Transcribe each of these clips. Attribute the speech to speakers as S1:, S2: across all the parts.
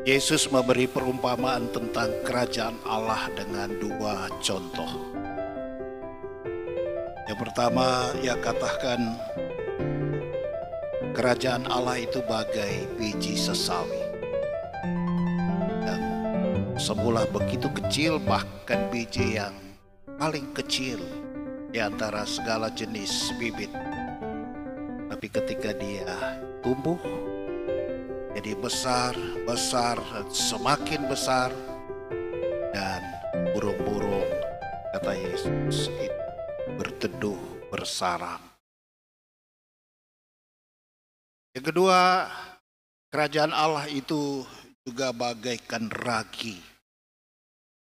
S1: Yesus memberi perumpamaan tentang kerajaan Allah dengan dua contoh. Yang pertama, ia katakan kerajaan Allah itu bagai biji sesawi yang semula begitu kecil, bahkan biji yang paling kecil di antara segala jenis bibit. Tapi ketika dia tumbuh jadi besar, semakin besar, dan burung-burung, kata Yesus, itu berteduh bersarang. Yang kedua, kerajaan Allah itu juga bagaikan ragi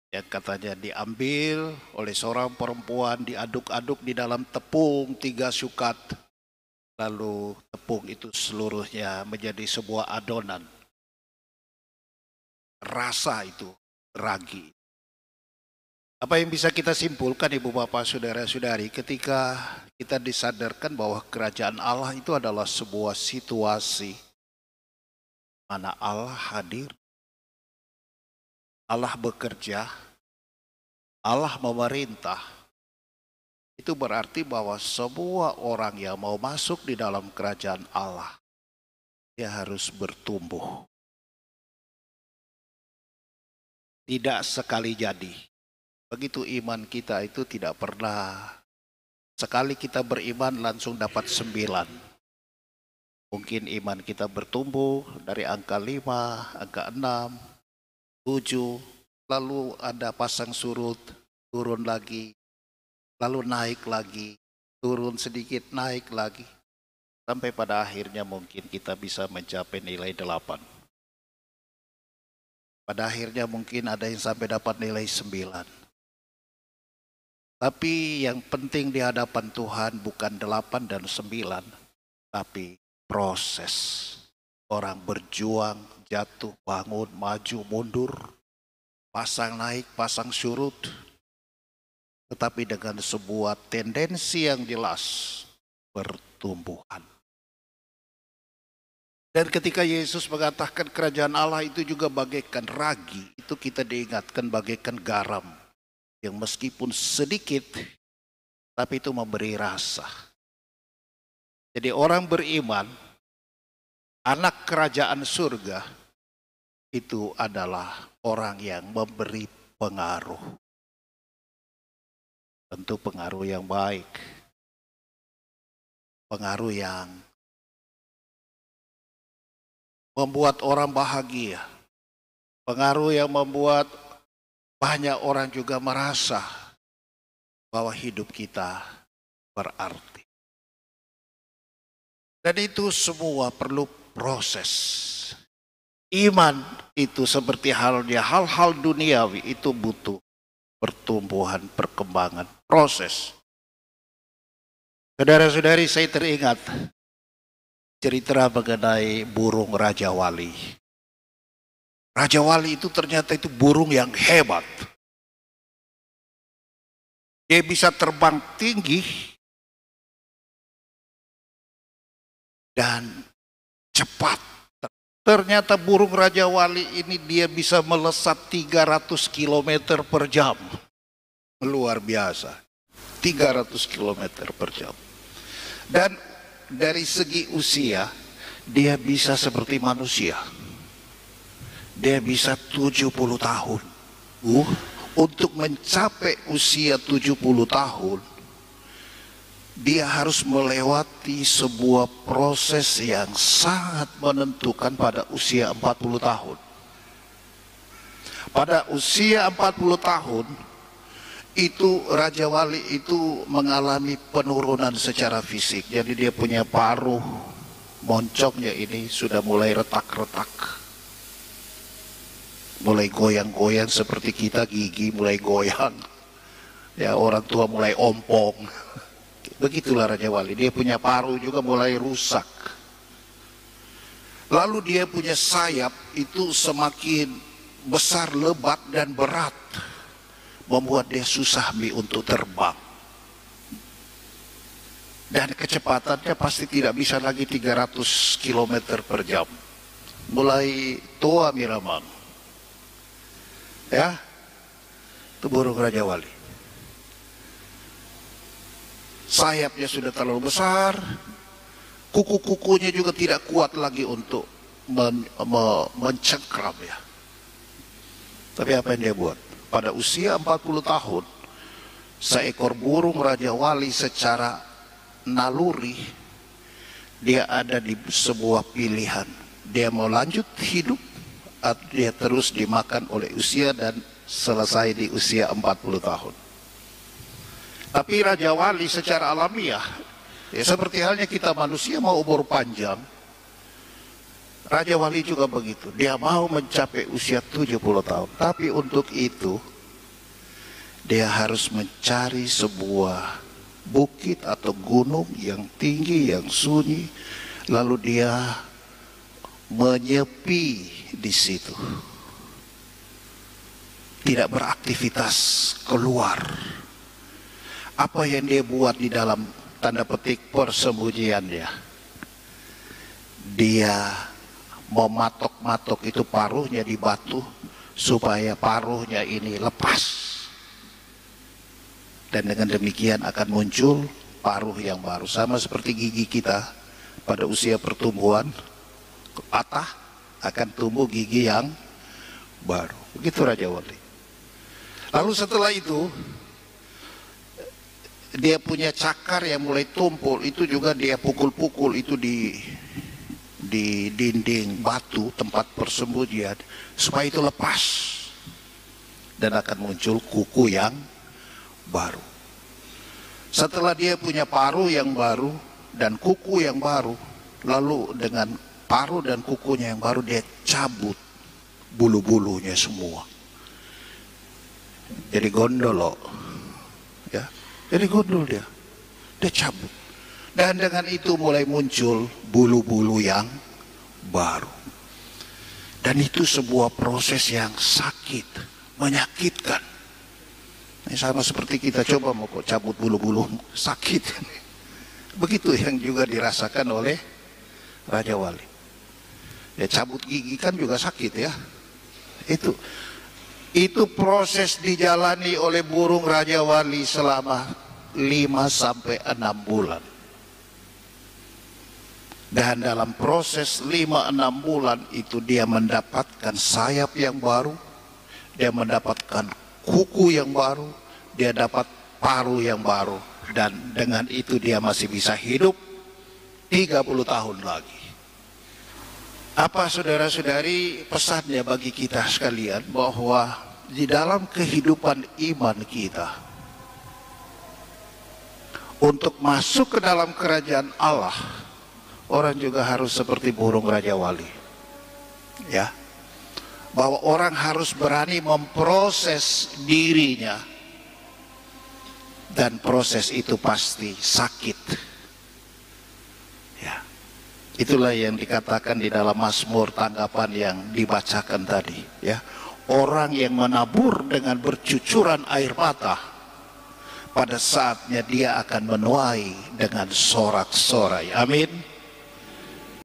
S1: yang katanya diambil oleh seorang perempuan, diaduk-aduk di dalam tepung 3 sukat. Lalu tepung itu seluruhnya menjadi sebuah adonan. Rasa itu ragi. Apa yang bisa kita simpulkan, Ibu Bapak Saudara-saudari, ketika kita disadarkan bahwa kerajaan Allah itu adalah sebuah situasi mana Allah hadir, Allah bekerja, Allah memerintah. Itu berarti bahwa semua orang yang mau masuk di dalam kerajaan Allah, dia harus bertumbuh. Tidak sekali jadi. Begitu iman kita itu tidak pernah sekali kita beriman langsung dapat 9. Mungkin iman kita bertumbuh dari angka 5, angka 6, 7, lalu ada pasang surut, turun lagi. Lalu naik lagi, turun sedikit, naik lagi. Sampai pada akhirnya mungkin kita bisa mencapai nilai 8. Pada akhirnya mungkin ada yang sampai dapat nilai 9. Tapi yang penting di hadapan Tuhan bukan 8 dan 9, tapi proses. Orang berjuang, jatuh, bangun, maju, mundur, pasang naik, pasang surut. Tetapi dengan sebuah tendensi yang jelas, pertumbuhan. Dan ketika Yesus mengatakan kerajaan Allah itu juga bagaikan ragi, itu kita diingatkan bagaikan garam yang meskipun sedikit, tapi itu memberi rasa. Jadi orang beriman, anak kerajaan surga, itu adalah orang yang memberi pengaruh. Tentu pengaruh yang baik, pengaruh yang membuat orang bahagia, pengaruh yang membuat banyak orang juga merasa bahwa hidup kita berarti. Dan itu semua perlu proses. Iman itu seperti halnya hal-hal duniawi itu butuh pertumbuhan, perkembangan, proses. Saudara-saudari, saya teringat cerita mengenai burung Raja Wali. Raja Wali itu ternyata itu burung yang hebat. Dia bisa terbang tinggi dan cepat. Ternyata burung Raja Wali ini dia bisa melesat 300 km per jam. Luar biasa. 300 km per jam. Dan dari segi usia, dia bisa seperti manusia. Dia bisa 70 tahun. Untuk mencapai usia 70 tahun, dia harus melewati sebuah proses yang sangat menentukan pada usia 40 tahun. Pada usia 40 tahun, itu Raja Wali itu mengalami penurunan secara fisik. Jadi dia punya paruh, moncongnya ini sudah mulai retak-retak. Mulai goyang-goyang seperti kita, gigi mulai goyang. Ya, orang tua mulai ompong. Begitulah Raja Wali, dia punya paruh juga mulai rusak. Lalu dia punya sayap itu semakin besar, lebat dan berat, membuat dia susah untuk terbang. Dan kecepatannya pasti tidak bisa lagi 300 km per jam. mulai tua Miramang. Ya, itu burung Raja Wali. Sayapnya sudah terlalu besar, kuku-kukunya juga tidak kuat lagi untuk mencengkram ya. Tapi apa yang dia buat? Pada usia 40 tahun, seekor burung Raja Wali secara naluri, dia ada di sebuah pilihan. Dia mau lanjut hidup atau dia terus dimakan oleh usia dan selesai di usia 40 tahun. Tapi Raja Wali secara alamiah, ya seperti halnya kita manusia mau umur panjang, Raja Wali juga begitu. Dia mau mencapai usia 70 tahun. Tapi untuk itu, dia harus mencari sebuah bukit atau gunung yang tinggi, yang sunyi. Lalu dia menyepi di situ. Tidak beraktivitas keluar. Apa yang dia buat di dalam tanda petik persembunyiannya? Dia mematok-matok itu paruhnya di batu supaya paruhnya ini lepas. Dan dengan demikian akan muncul paruh yang baru. Sama seperti gigi kita pada usia pertumbuhan, patah akan tumbuh gigi yang baru. Begitu Raja Wali. Lalu setelah itu, dia punya cakar yang mulai tumpul, itu juga dia pukul-pukul itu di dinding batu tempat persembunyian supaya itu lepas dan akan muncul kuku yang baru. Setelah dia punya paruh yang baru dan kuku yang baru, lalu dengan paruh dan kukunya yang baru dia cabut bulu-bulunya semua. Jadi gondol, ya. Jadi gondol dia cabut. Dan dengan itu mulai muncul bulu-bulu yang baru. Dan itu sebuah proses yang sakit, menyakitkan. Ini sama seperti kita coba mau kok cabut bulu-bulu, sakit. Begitu yang juga dirasakan oleh Raja Wali. Ya cabut gigi kan juga sakit ya. Itu proses dijalani oleh burung Raja Wali selama 5 sampai 6 bulan. Dan dalam proses 5-6 bulan itu dia mendapatkan sayap yang baru, dia mendapatkan kuku yang baru, dia dapat paruh yang baru, dan dengan itu dia masih bisa hidup 30 tahun lagi. Apa saudara-saudari pesannya bagi kita sekalian, bahwa di dalam kehidupan iman kita, untuk masuk ke dalam kerajaan Allah, orang juga harus seperti burung Raja Wali, ya, bahwa orang harus berani memproses dirinya, dan proses itu pasti sakit, ya. Itulah yang dikatakan di dalam Mazmur tanggapan yang dibacakan tadi, ya. Orang yang menabur dengan bercucuran air mata, pada saatnya dia akan menuai dengan sorak-sorai. Amin.